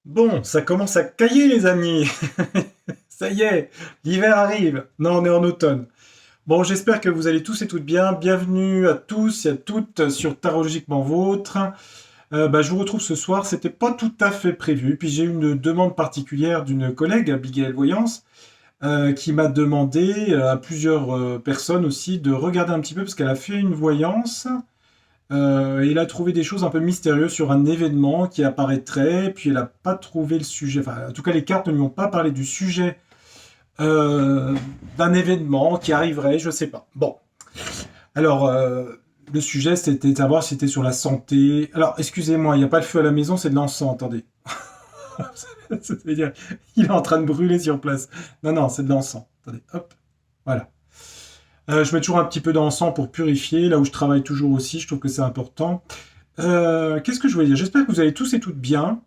Bon, ça commence à cailler les amis. Ça y est, l'hiver arrive. Non, on est en automne. Bon, j'espère que vous allez tous et toutes bien. Bienvenue à tous et à toutes sur Tarologiquement Vôtre. Je vous retrouve ce soir. C'était pas tout à fait prévu. Puis j'ai eu une demande particulière d'une collègue, Abigail Voyance, qui m'a demandé à plusieurs personnes aussi de regarder un petit peu parce qu'elle a fait une voyance. Il a trouvé des choses un peu mystérieuses sur un événement qui apparaîtrait, puis elle n'a pas trouvé le sujet. Enfin, en tout cas, les cartes ne lui ont pas parlé du sujet euh, d'un événement qui arriverait, je sais pas. Bon, alors le sujet c'était de savoir si c'était sur la santé. Alors, excusez-moi, il n'y a pas de feu à la maison, c'est de l'encens. Attendez, c'est-à-dire, il est en train de brûler sur place. Non, non, c'est de l'encens. Attendez, hop, voilà. Je mets toujours un petit peu d'encens pour purifier, là où je travaille toujours aussi, je trouve que c'est important. Qu'est-ce que je voulais dire? J'espère que vous allez tous et toutes bien.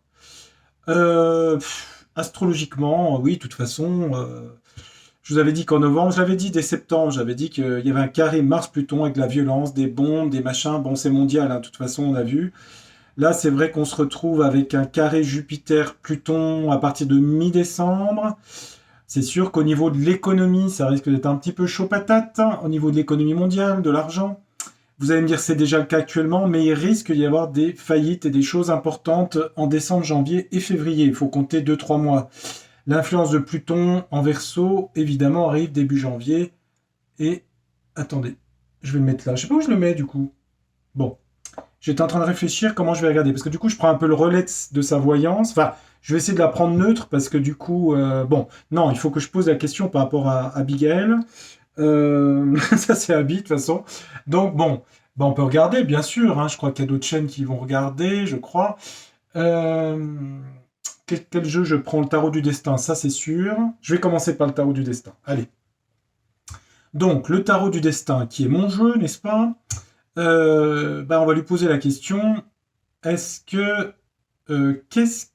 Astrologiquement, oui, de toute façon, je vous avais dit qu'en novembre, je l'avais dit dès septembre, j'avais dit qu'il y avait un carré Mars-Pluton avec de la violence, des bombes, des machins. Bon, c'est mondial, hein, de toute façon, on a vu. Là, c'est vrai qu'on se retrouve avec un carré Jupiter-Pluton à partir de mi-décembre. C'est sûr qu'au niveau de l'économie, ça risque d'être un petit peu chaud patate, hein, au niveau de l'économie mondiale, de l'argent. Vous allez me dire c'est déjà le cas actuellement, mais il risque d'y avoir des faillites et des choses importantes en décembre, janvier et février. Il faut compter 2-3 mois. L'influence de Pluton en Verseau, évidemment, arrive début janvier. Et attendez, je vais le mettre là. Je sais pas où je le mets du coup. Bon, j'étais en train de réfléchir comment je vais regarder. Parce que du coup, je prends un peu le relais de sa voyance. Enfin, je vais essayer de la prendre neutre parce que du coup, bon, non, il faut que je pose la question par rapport à Abigail. Ça, c'est Abby, de toute façon. Donc, bon, bah, on peut regarder, bien sûr, hein. Je crois qu'il y a d'autres chaînes qui vont regarder, je crois. Euh, quel jeu je prends? Le tarot du destin, ça, c'est sûr. Je vais commencer par le tarot du destin. Allez. Donc, le tarot du destin, qui est mon jeu, n'est-ce pas? On va lui poser la question. Est-ce que... qu'est-ce...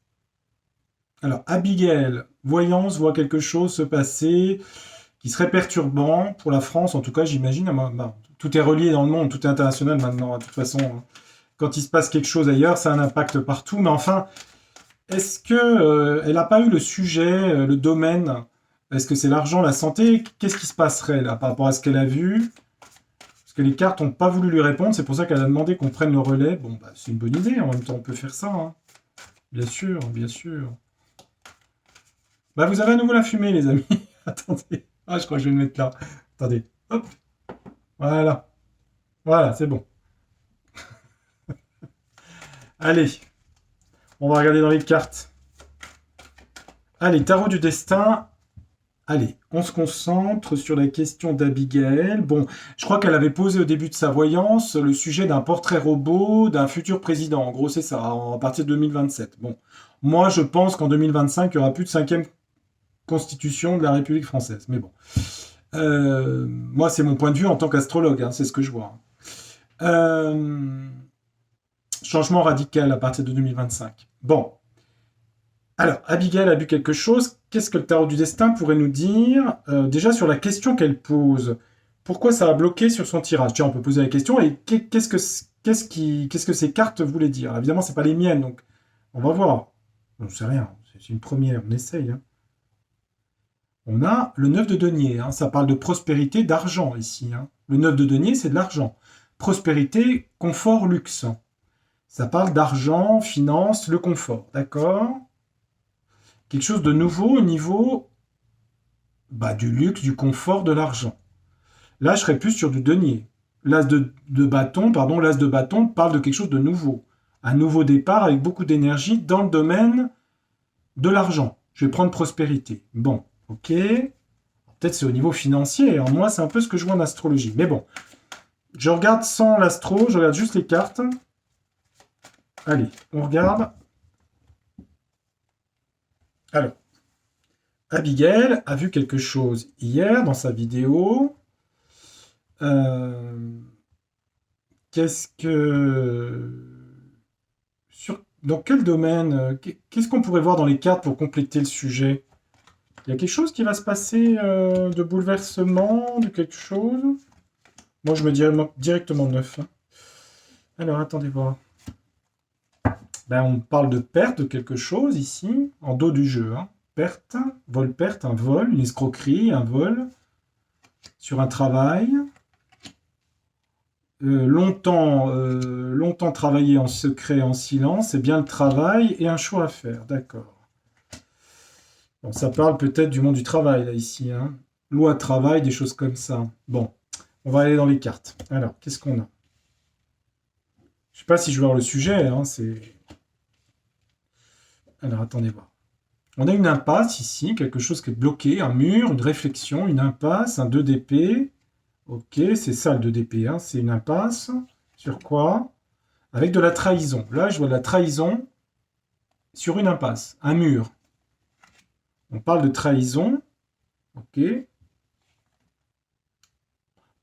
Alors, Abigail, voyance, voit quelque chose se passer qui serait perturbant pour la France, en tout cas, j'imagine. Tout est relié dans le monde, tout est international maintenant. De toute façon, quand il se passe quelque chose ailleurs, ça a un impact partout. Mais enfin, est-ce que elle n'a pas eu le sujet, le domaine? Est-ce que c'est l'argent, la santé? Qu'est-ce qui se passerait là par rapport à ce qu'elle a vu? Parce que les cartes n'ont pas voulu lui répondre, c'est pour ça qu'elle a demandé qu'on prenne le relais. Bon, bah, c'est une bonne idée, en même temps, on peut faire ça, hein. Bien sûr, bien sûr. Bah, vous avez à nouveau la fumée, les amis. Attendez. Ah, je crois que je vais le mettre là. Attendez. Hop. Voilà. Voilà, c'est bon. Allez, on va regarder dans les cartes. Allez, tarot du destin. Allez, on se concentre sur la question d'Abigail. Bon, je crois qu'elle avait posé au début de sa voyance le sujet d'un portrait robot d'un futur président. En gros, c'est ça, à partir de 2027. Bon, moi, je pense qu'en 2025, il n'y aura plus de cinquième constitution de la République française. Mais bon, moi, c'est mon point de vue en tant qu'astrologue, hein, c'est ce que je vois. Euh, Changement radical à partir de 2025. Bon, alors, Abigail a vu quelque chose. Qu'est-ce que le tarot du destin pourrait nous dire déjà sur la question qu'elle pose? Pourquoi ça a bloqué sur son tirage? Tiens, on peut poser la question. Et qu'est-ce que ces cartes voulaient dire? Alors, évidemment, c'est pas les miennes, donc on va voir. On ne sait rien. C'est une première. On essaye, hein. On a le 9 de denier, hein. Ça parle de prospérité, d'argent ici, hein. Le 9 de denier, c'est de l'argent. Prospérité, confort, luxe. Ça parle d'argent, finance, le confort. D'accord? Quelque chose de nouveau au niveau du luxe, du confort, de l'argent. Là, je serais plus sur du denier. De bâton, pardon, l'as de bâton parle de quelque chose de nouveau. Un nouveau départ avec beaucoup d'énergie dans le domaine de l'argent. Je vais prendre prospérité. Bon, ok. Peut-être c'est au niveau financier. Alors moi, c'est un peu ce que je vois en astrologie. Mais bon, je regarde sans l'astro, je regarde juste les cartes. Allez, on regarde. Alors, Abigail a vu quelque chose hier dans sa vidéo. Euh, Qu'est-ce que... Dans quel domaine qu'est-ce qu'on pourrait voir dans les cartes pour compléter le sujet? Il y a quelque chose qui va se passer de bouleversement, de quelque chose? Moi, je me dirais directement neuf, hein. Alors, attendez voir. Ben, on parle de perte de quelque chose ici, en dos du jeu. Hein. Perte, vol-perte, un vol, une escroquerie, un vol, sur un travail. Longtemps travaillé en secret, en silence, c'est bien le travail et un choix à faire. D'accord. Bon, ça parle peut-être du monde du travail, là, ici. Hein. Loi travail, des choses comme ça. Bon, on va aller dans les cartes. Alors, qu'est-ce qu'on a? Je sais pas si je vais voir le sujet, hein, c'est... Alors, attendez voir. On a une impasse ici, quelque chose qui est bloqué, un mur, une réflexion, une impasse, un 2 d'épée. Ok, c'est ça le 2 d'épée, hein, c'est une impasse. Sur quoi? Avec de la trahison. Là, je vois de la trahison sur une impasse, un mur. On parle de trahison, ok,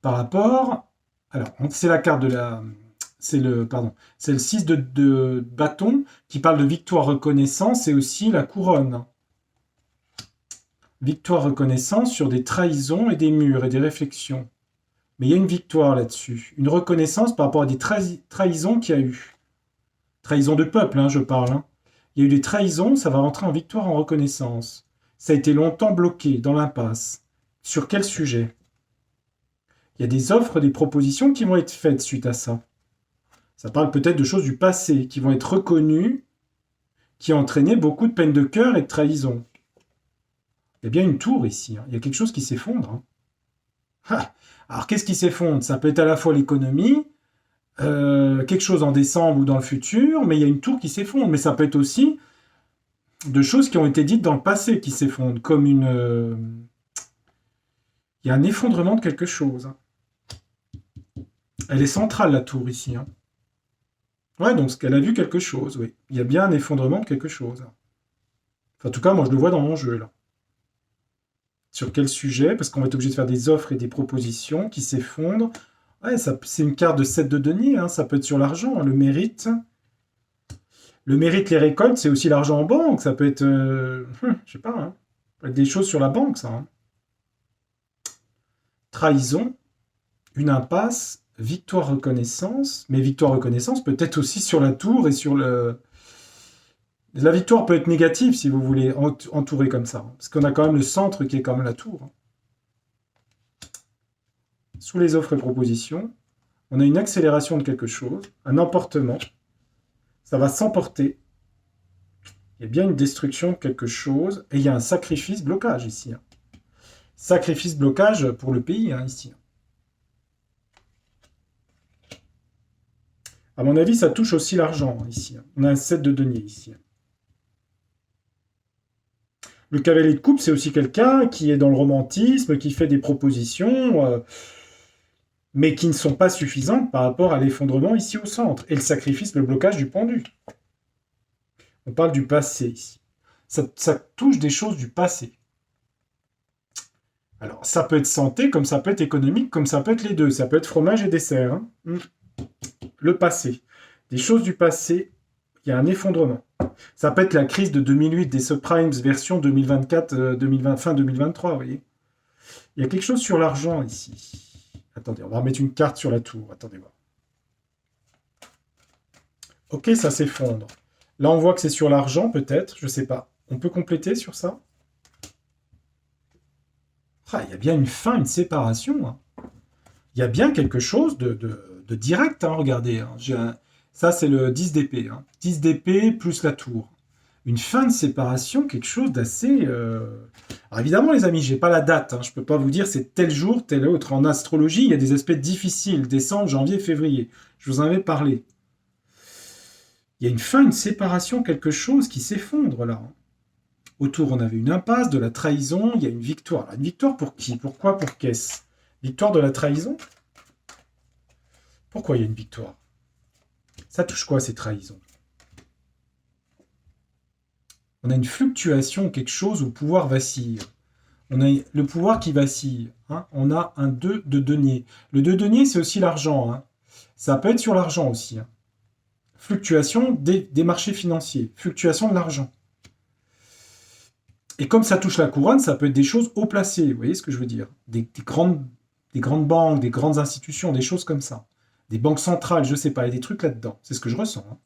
par rapport... Alors, c'est la carte de la... C'est le 6 de bâton qui parle de victoire reconnaissance et aussi la couronne. Victoire reconnaissance sur des trahisons et des murs et des réflexions. Mais il y a une victoire là-dessus. Une reconnaissance par rapport à des trahisons qu'il y a eu. Trahison de peuple, hein, je parle. Hein. Il y a eu des trahisons, ça va rentrer en victoire en reconnaissance. Ça a été longtemps bloqué dans l'impasse. Sur quel sujet? Il y a des offres, des propositions qui vont être faites suite à ça. Ça parle peut-être de choses du passé qui vont être reconnues, qui ont entraîné beaucoup de peine de cœur et de trahison. Il y a bien une tour ici. Hein. Il y a quelque chose qui s'effondre. Hein. Ah. Alors, qu'est-ce qui s'effondre? Ça peut être à la fois l'économie, quelque chose en décembre ou dans le futur, mais il y a une tour qui s'effondre. Mais ça peut être aussi de choses qui ont été dites dans le passé qui s'effondrent, comme une... Il y a un effondrement de quelque chose. Hein. Elle est centrale, la tour, ici. Hein. Ouais, donc elle a vu quelque chose, oui. Il y a bien un effondrement de quelque chose. Enfin, en tout cas, moi, je le vois dans mon jeu, là. Sur quel sujet? Parce qu'on va être obligé de faire des offres et des propositions qui s'effondrent. Ouais, c'est une carte de 7 de denier, hein. Ça peut être sur l'argent, hein, le mérite. Le mérite, les récoltes, c'est aussi l'argent en banque. Ça peut être, je sais pas, hein. Ça peut être des choses sur la banque, ça. Hein. Trahison, une impasse, victoire reconnaissance. Mais victoire reconnaissance peut être aussi sur la tour et sur le... La victoire peut être négative, si vous voulez, entourée comme ça. Hein. Parce qu'on a quand même le centre qui est comme la tour. Hein. Sous les offres et propositions, on a une accélération de quelque chose, un emportement. Ça va s'emporter. Il y a bien une destruction de quelque chose. Et il y a un sacrifice, blocage ici. Hein. Sacrifice, blocage pour le pays, hein, ici. À mon avis, ça touche aussi l'argent, hein, ici. On a un 7 de denier, ici. Le cavalier de coupe, c'est aussi quelqu'un qui est dans le romantisme, qui fait des propositions, mais qui ne sont pas suffisantes par rapport à l'effondrement ici au centre. Et le sacrifice, le blocage du pendu. On parle du passé ici. Ça touche des choses du passé. Alors, ça peut être santé, comme ça peut être économique, comme ça peut être les deux. Ça peut être fromage et dessert. Hein. Le passé. Des choses du passé, il y a un effondrement. Ça peut être la crise de 2008 des subprimes version 2024, fin 2023, vous voyez. Il y a quelque chose sur l'argent ici. Attendez, on va remettre une carte sur la tour. Attendez voir. Ok, ça s'effondre. Là, on voit que c'est sur l'argent, peut-être. Je ne sais pas. On peut compléter sur ça? Ah, il y a bien une fin, une séparation. Hein. Il y a bien quelque chose de direct. Hein, regardez. Hein. Ça, c'est le 10 d'épée. Hein. 10 d'épée plus la tour. Une fin de séparation, quelque chose d'assez... Alors évidemment, les amis, je n'ai pas la date. Hein. Je ne peux pas vous dire c'est tel jour, tel autre. En astrologie, il y a des aspects difficiles. Décembre, janvier, février. Je vous en avais parlé. Il y a une fin, une séparation, quelque chose qui s'effondre là. Hein. Autour, on avait une impasse, de la trahison. Il y a une victoire. Alors, une victoire pour qui? Pourquoi? Pour qu'est-ce? Victoire de la trahison? Pourquoi il y a une victoire? Ça touche quoi, ces trahisons? On a une fluctuation, quelque chose où le pouvoir vacille. On a le pouvoir qui vacille. Hein. On a un 2 de denier. Le 2 de denier, c'est aussi l'argent. Hein. Ça peut être sur l'argent aussi. Hein. Fluctuation des marchés financiers. Fluctuation de l'argent. Et comme ça touche la couronne, ça peut être des choses haut placées. Vous voyez ce que je veux dire? Des grandes banques, des grandes institutions, des choses comme ça. Des banques centrales, je ne sais pas. Il y a des trucs là-dedans. C'est ce que je ressens. Hein.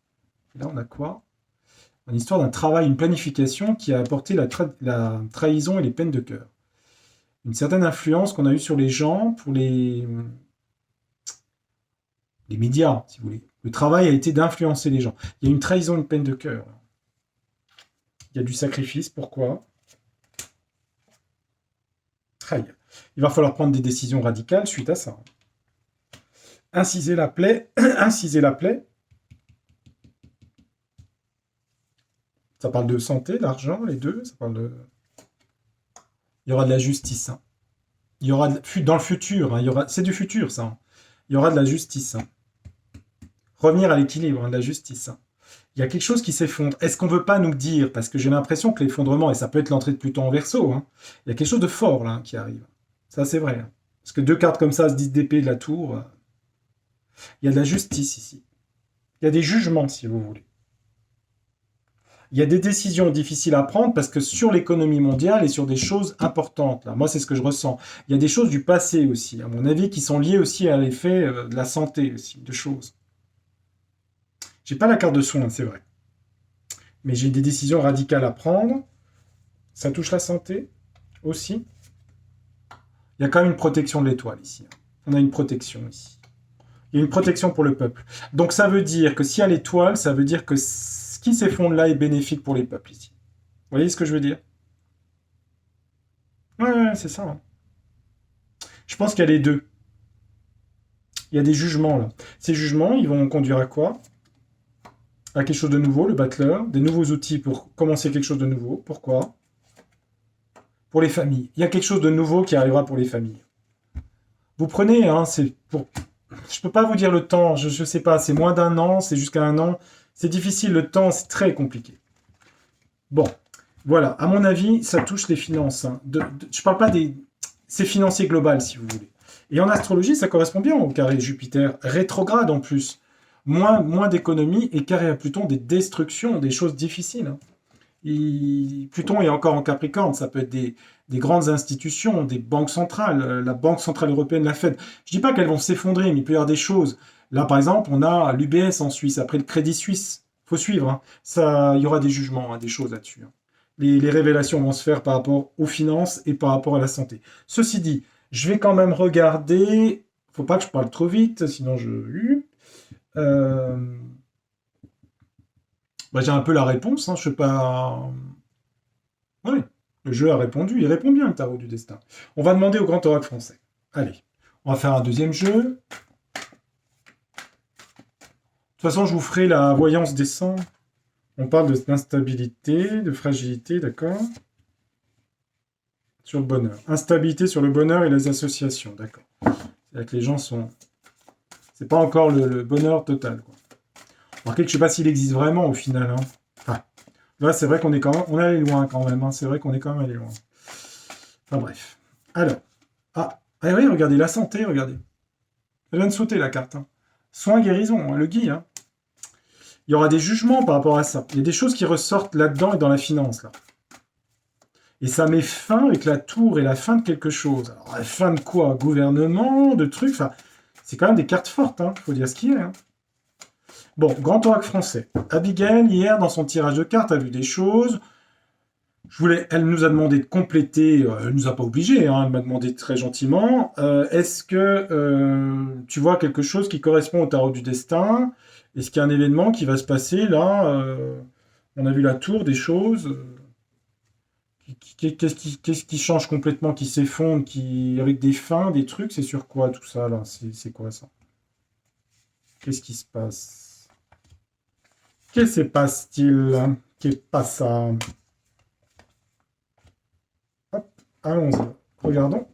Et là, on a quoi? Une histoire d'un travail, une planification qui a apporté la trahison et les peines de cœur. Une certaine influence qu'on a eue sur les gens pour les médias, si vous voulez. Le travail a été d'influencer les gens. Il y a une trahison, une peine de cœur. Il y a du sacrifice. Pourquoi? Aïe. Il va falloir prendre des décisions radicales suite à ça. Inciser la plaie. Inciser la plaie. Ça parle de santé, d'argent, les deux. Ça parle de... Il y aura de la justice. Hein. Il y aura dans le futur. Hein, c'est du futur, ça. Hein. Il y aura de la justice. Hein. Revenir à l'équilibre, hein, de la justice. Hein. Il y a quelque chose qui s'effondre. Est-ce qu'on ne veut pas nous dire, parce que j'ai l'impression que l'effondrement, et ça peut être l'entrée de Pluton en Verseau, hein, il y a quelque chose de fort là qui arrive. Ça, c'est vrai. Hein. Parce que deux cartes comme ça, se 10 d'épée de la tour, il y a de la justice ici. Il y a des jugements, si vous voulez. Il y a des décisions difficiles à prendre parce que sur l'économie mondiale et sur des choses importantes, là, moi, c'est ce que je ressens. Il y a des choses du passé aussi, à mon avis, qui sont liées aussi à l'effet de la santé aussi, de choses. J'ai pas la carte de soin, c'est vrai. Mais j'ai des décisions radicales à prendre. Ça touche la santé aussi. Il y a quand même une protection de l'étoile ici. On a une protection ici. Il y a une protection pour le peuple. Donc ça veut dire que s'il y a l'étoile, ça veut dire que ce qui s'effondre là est bénéfique pour les peuples ici. Vous voyez ce que je veux dire? Ouais, c'est ça. Hein. Je pense qu'il y a les deux. Il y a des jugements là. Ces jugements, ils vont conduire à quoi? À quelque chose de nouveau, le battleur, des nouveaux outils pour commencer quelque chose de nouveau. Pourquoi? Pour les familles. Il y a quelque chose de nouveau qui arrivera pour les familles. Vous prenez, hein, c'est pour... Je peux pas vous dire le temps, je sais pas, c'est moins d'un an, c'est jusqu'à un an. C'est difficile, le temps, c'est très compliqué. Bon, voilà, à mon avis, ça touche les finances. Hein. Je parle pas des... C'est financier global, si vous voulez. Et en astrologie, ça correspond bien au carré Jupiter, rétrograde en plus. Moins d'économie et carré à Pluton, des destructions, des choses difficiles. Hein. Pluton est encore en Capricorne, ça peut être des grandes institutions, des banques centrales, la Banque Centrale Européenne, la Fed. Je ne dis pas qu'elles vont s'effondrer, mais il peut y avoir des choses. Là, par exemple, on a l'UBS en Suisse, après le Crédit Suisse. Il faut suivre. Hein. Ça, il y aura des jugements, hein, des choses là-dessus. Hein. Les révélations vont se faire par rapport aux finances et par rapport à la santé. Ceci dit, je vais quand même regarder. Il ne faut pas que je parle trop vite, sinon je... Bah, j'ai un peu la réponse, hein, je sais pas... Oui, le jeu a répondu, il répond bien le tarot du destin. On va demander au grand oracle français. Allez, on va faire un deuxième jeu. De toute façon, je vous ferai la voyance des sangs. On parle d'instabilité, de fragilité, d'accord? Sur le bonheur. Instabilité sur le bonheur et les associations, d'accord. C'est-à-dire que les gens sont... C'est pas encore le bonheur total, quoi. Remarquez que je sais pas s'il existe vraiment au final. Hein. Enfin, là, c'est vrai qu'on est quand même... On est allé loin quand même. Hein. C'est vrai qu'on est quand même allé loin. Enfin bref. Alors. Ah oui, regardez, la santé, regardez. Elle vient de sauter la carte. Hein. Soins, guérison, hein, le Guy. Hein. Il y aura des jugements par rapport à ça. Il y a des choses qui ressortent là-dedans et dans la finance, là. Et ça met fin avec la tour et la fin de quelque chose. Alors, la fin de quoi? Gouvernement, de trucs. Enfin, c'est quand même des cartes fortes, hein. Faut dire ce qu'il y a. Hein. Bon, grand oracle français. Abigail, hier, dans son tirage de cartes, a vu des choses. Elle nous a demandé de compléter. Elle nous a pas obligé. Hein, elle m'a demandé très gentiment. Est-ce que tu vois quelque chose qui correspond au tarot du destin? Est-ce qu'il y a un événement qui va se passer là? On a vu la tour des choses. Qu'est-ce qui change complètement, qui s'effondre, avec des fins, des trucs? C'est sur quoi tout ça là? C'est quoi ça? Qu'est-ce qui se passe? Que se passe-t-il? Qu'est pas ça? Hop, allons-y. Regardons.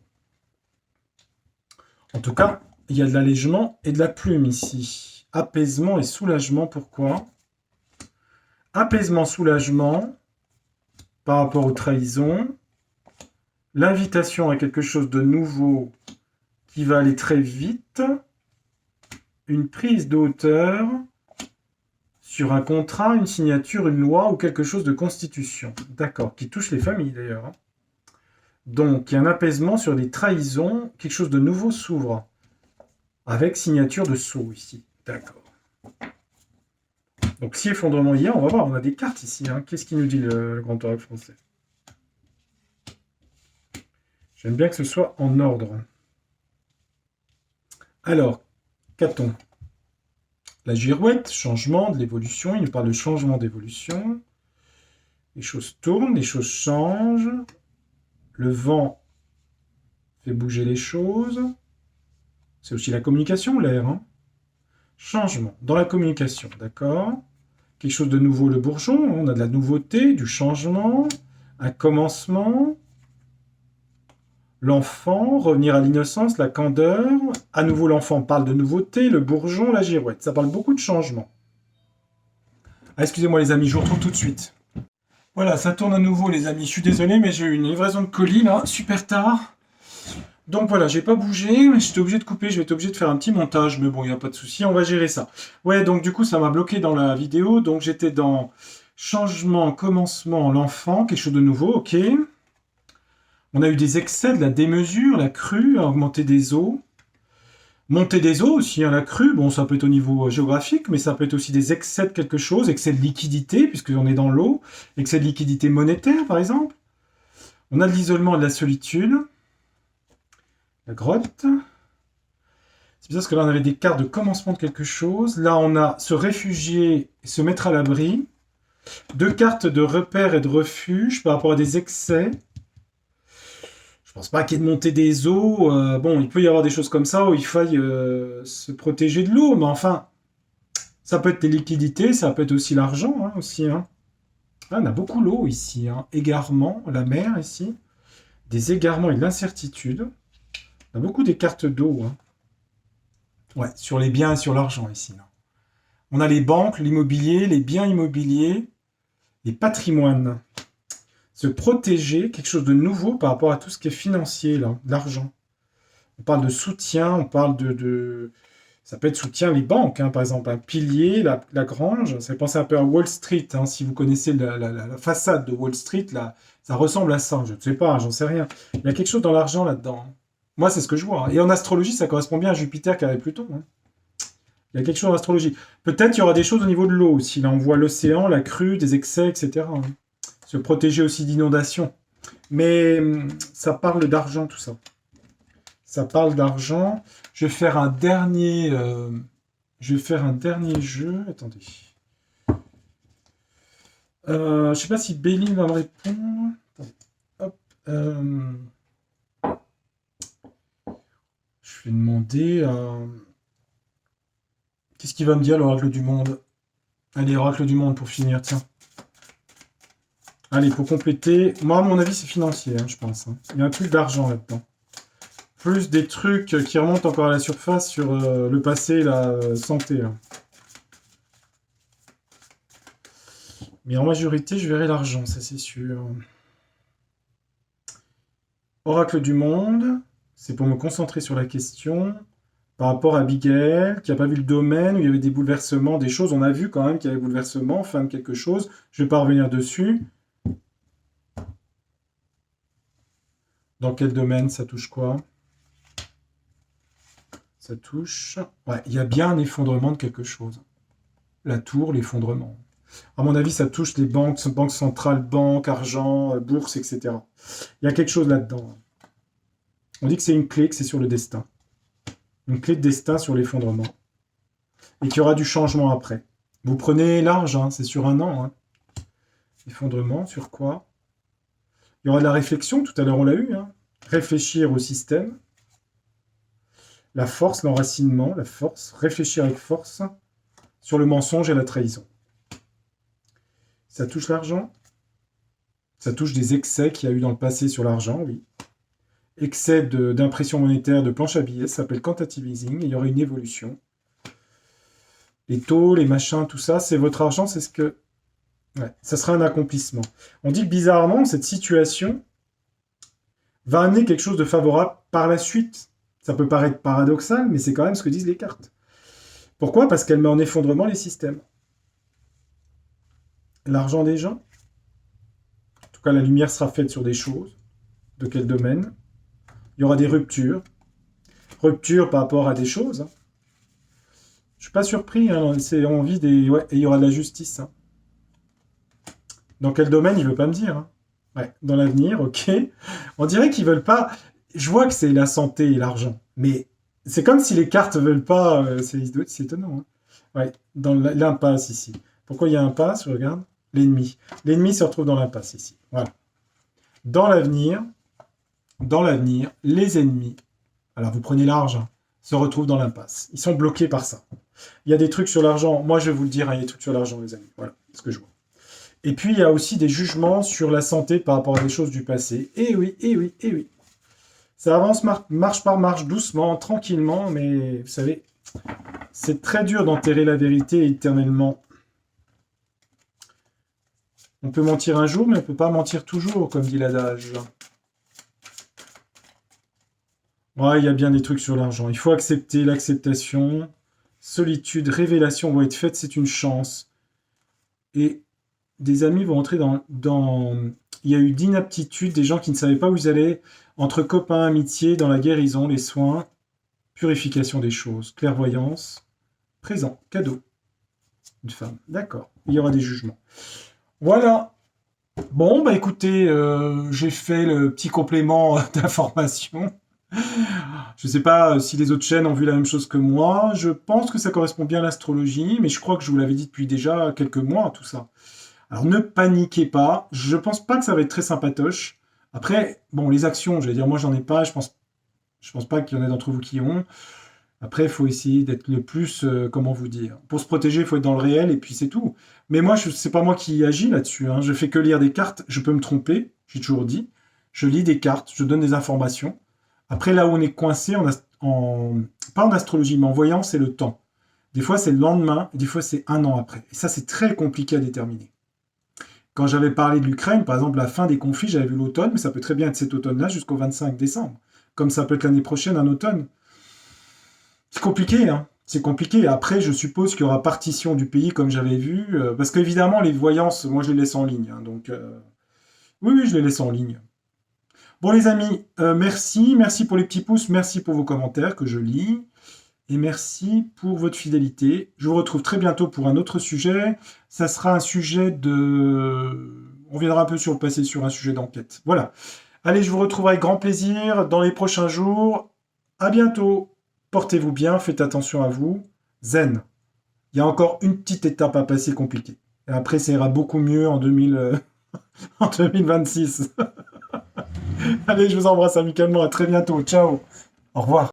En tout cas, il y a de l'allègement et de la plume ici. Apaisement et soulagement, pourquoi? Apaisement, soulagement par rapport aux trahisons. L'invitation à quelque chose de nouveau qui va aller très vite. Une prise de hauteur sur un contrat, une signature, une loi ou quelque chose de constitution. D'accord, qui touche les familles d'ailleurs. Hein. Donc, il y a un apaisement sur des trahisons, quelque chose de nouveau s'ouvre. Avec signature de sceau ici. D'accord. Donc si effondrement il y a, on va voir, on a des cartes ici. Hein. Qu'est-ce qu'il nous dit le grand oracle français? J'aime bien que ce soit en ordre. Alors, qu'a-t-on? La girouette, changement, de l'évolution. Il nous parle de changement d'évolution. Les choses tournent, les choses changent. Le vent fait bouger les choses. C'est aussi la communication, l'air. Hein. Changement dans la communication, d'accord? Quelque chose de nouveau, le bourgeon. On a de la nouveauté, du changement, un commencement. L'enfant, revenir à l'innocence, la candeur. À nouveau, l'enfant parle de nouveauté, le bourgeon, la girouette. Ça parle beaucoup de changement. Ah, excusez-moi les amis, je vous retrouve tout de suite. Voilà, ça tourne à nouveau les amis. Je suis désolé, mais j'ai eu une livraison de colis là, super tard. Donc voilà, j'ai pas bougé, mais j'étais obligé de couper, je vais être obligé de faire un petit montage, mais bon, il n'y a pas de souci, on va gérer ça. Ouais, donc du coup, ça m'a bloqué dans la vidéo, donc j'étais dans changement, commencement, l'enfant, quelque chose de nouveau, ok. On a eu des excès, de la démesure, la crue, augmenter des eaux. Montée des eaux aussi, hein, la crue, bon, ça peut être au niveau géographique, mais ça peut être aussi des excès de quelque chose, excès de liquidité, puisqu'on est dans l'eau, excès de liquidité monétaire, par exemple. On a de l'isolement et de la solitude. La grotte. C'est bizarre parce que là, on avait des cartes de commencement de quelque chose. Là, on a se réfugier et se mettre à l'abri. 2 cartes de repère et de refuge par rapport à des excès. Je pense pas qu'il y ait de montée des eaux. Bon, il peut y avoir des choses comme ça où il faille se protéger de l'eau, mais enfin, ça peut être des liquidités, ça peut être aussi l'argent, hein, aussi. Hein. Ah, on a beaucoup l'eau ici. Hein. Égarement, la mer ici. Des égarements et de l'incertitude. On a beaucoup des cartes d'eau. Hein. Ouais, sur les biens et sur l'argent ici. Là. On a les banques, l'immobilier, les biens immobiliers, les patrimoines. Se protéger, quelque chose de nouveau par rapport à tout ce qui est financier, là, l'argent. On parle de soutien, on parle de... Ça peut être soutien les banques, hein, par exemple, un pilier, la grange. Ça fait penser un peu à Wall Street. Hein, si vous connaissez la façade de Wall Street, là, ça ressemble à ça. Je ne sais pas, j'en sais rien. Il y a quelque chose dans l'argent là-dedans. Moi, c'est ce que je vois. Et en astrologie, ça correspond bien à Jupiter qui avait Pluton. Hein. Il y a quelque chose en astrologie. Peut-être il y aura des choses au niveau de l'eau aussi. Là, on voit l'océan, la crue, des excès, etc. Hein. Se protéger aussi d'inondations. Mais ça parle d'argent, tout ça. Ça parle d'argent. Je vais faire un dernier... jeu. Attendez. Je sais pas si Béline va me répondre. Hop. Je vais demander à... Qu'est-ce qu'il va me dire, l'oracle du monde? Allez, oracle du monde pour finir, tiens. Allez, pour compléter, moi, à mon avis, c'est financier, hein, je pense. Hein. Il y a un truc d'argent là-dedans. Plus des trucs qui remontent encore à la surface sur le passé, la santé. Là. Mais en majorité, je verrai l'argent, ça c'est sûr. Oracle du monde, c'est pour me concentrer sur la question. Par rapport à Abigail, qui n'a pas vu le domaine, où il y avait des bouleversements, des choses, on a vu quand même qu'il y avait bouleversement, fin de quelque chose. Je ne vais pas revenir dessus. Dans quel domaine ça touche quoi? Ça touche... Ouais, il y a bien un effondrement de quelque chose. La tour, l'effondrement. À mon avis, ça touche les banques, banques centrales, banques, argent, bourse, etc. Il y a quelque chose là-dedans. On dit que c'est une clé, que c'est sur le destin. Une clé de destin sur l'effondrement. Et qu'il y aura du changement après. Vous prenez large, hein, c'est sur un an. Hein. Effondrement, sur quoi? Il y aura de la réflexion, tout à l'heure on l'a eu. Hein. Réfléchir au système. La force, l'enracinement, la force. Réfléchir avec force sur le mensonge et la trahison. Ça touche l'argent. Ça touche des excès qu'il y a eu dans le passé sur l'argent, oui. Excès d'impression monétaire, de planche à billets, ça s'appelle quantitative easing. Il y aura une évolution. Les taux, les machins, tout ça, c'est votre argent, c'est ce que... Ouais, ça sera un accomplissement. On dit que bizarrement, cette situation va amener quelque chose de favorable par la suite. Ça peut paraître paradoxal, mais c'est quand même ce que disent les cartes. Pourquoi? Parce qu'elle met en effondrement les systèmes. L'argent des gens. En tout cas, la lumière sera faite sur des choses. De quel domaine? Il y aura des ruptures. Ruptures par rapport à des choses. Hein. Je suis pas surpris, hein, c'est envie des... Ouais, et il y aura de la justice. Hein. Dans quel domaine, il veut pas me dire. Hein. Ouais, dans l'avenir, ok. On dirait qu'ils veulent pas... Je vois que c'est la santé et l'argent, mais c'est comme si les cartes veulent pas... c'est étonnant. Hein. Ouais, dans l'impasse ici. Pourquoi il y a un impasse, je regarde? L'ennemi. L'ennemi se retrouve dans l'impasse ici. Voilà. Dans l'avenir, les ennemis, alors vous prenez l'argent, se retrouvent dans l'impasse. Ils sont bloqués par ça. Il y a des trucs sur l'argent. Moi, je vais vous le dire, hein, il y a des trucs sur l'argent, les amis. Voilà, c'est ce que je vois. Et puis, il y a aussi des jugements sur la santé par rapport à des choses du passé. Et oui, et oui, et oui. Ça avance marche par marche, doucement, tranquillement, mais vous savez, c'est très dur d'enterrer la vérité éternellement. On peut mentir un jour, mais on ne peut pas mentir toujours, comme dit l'adage. Ouais, il y a bien des trucs sur l'argent. Il faut accepter l'acceptation. Solitude, révélation vont être faites, c'est une chance. Et des amis vont entrer dans... Il y a eu d'inaptitude, des gens qui ne savaient pas où ils allaient, entre copains, amitié, dans la guérison, les soins, purification des choses, clairvoyance, présent, cadeau. Une femme, d'accord. Il y aura des jugements. Voilà. Bon, bah écoutez, j'ai fait le petit complément d'information. Je ne sais pas si les autres chaînes ont vu la même chose que moi. Je pense que ça correspond bien à l'astrologie, mais je crois que je vous l'avais dit depuis déjà quelques mois, tout ça. Alors ne paniquez pas. Je pense pas que ça va être très sympatoche. Après, bon, les actions, j'allais dire, moi j'en ai pas. Je pense pas qu'il y en ait d'entre vous qui ont. Après, il faut essayer d'être le plus, comment vous dire. Pour se protéger, il faut être dans le réel et puis c'est tout. Mais moi, c'est pas moi qui agis là-dessus. Hein. Je fais que lire des cartes. Je peux me tromper. J'ai toujours dit. Je lis des cartes. Je donne des informations. Après, là où on est coincé, pas en astrologie, mais en voyant, c'est le temps. Des fois, c'est le lendemain, et des fois, c'est un an après. Et ça, c'est très compliqué à déterminer. Quand j'avais parlé de l'Ukraine, par exemple, la fin des conflits, j'avais vu l'automne, mais ça peut très bien être cet automne-là jusqu'au 25 décembre. Comme ça peut être l'année prochaine, un automne. C'est compliqué, hein. C'est compliqué. Après, je suppose qu'il y aura partition du pays, comme j'avais vu. Parce qu'évidemment, les voyances, moi, je les laisse en ligne. Hein, donc, oui, oui, je les laisse en ligne. Bon les amis, merci pour les petits pouces, merci pour vos commentaires que je lis, et merci pour votre fidélité. Je vous retrouve très bientôt pour un autre sujet. Ça sera un sujet de... On viendra un peu sur le passé, sur un sujet d'enquête. Voilà. Allez, je vous retrouverai avec grand plaisir dans les prochains jours. À bientôt. Portez-vous bien, faites attention à vous. Zen. Il y a encore une petite étape à passer compliquée. Et après, ça ira beaucoup mieux en 2026. Allez, je vous embrasse amicalement. À très bientôt. Ciao. Au revoir.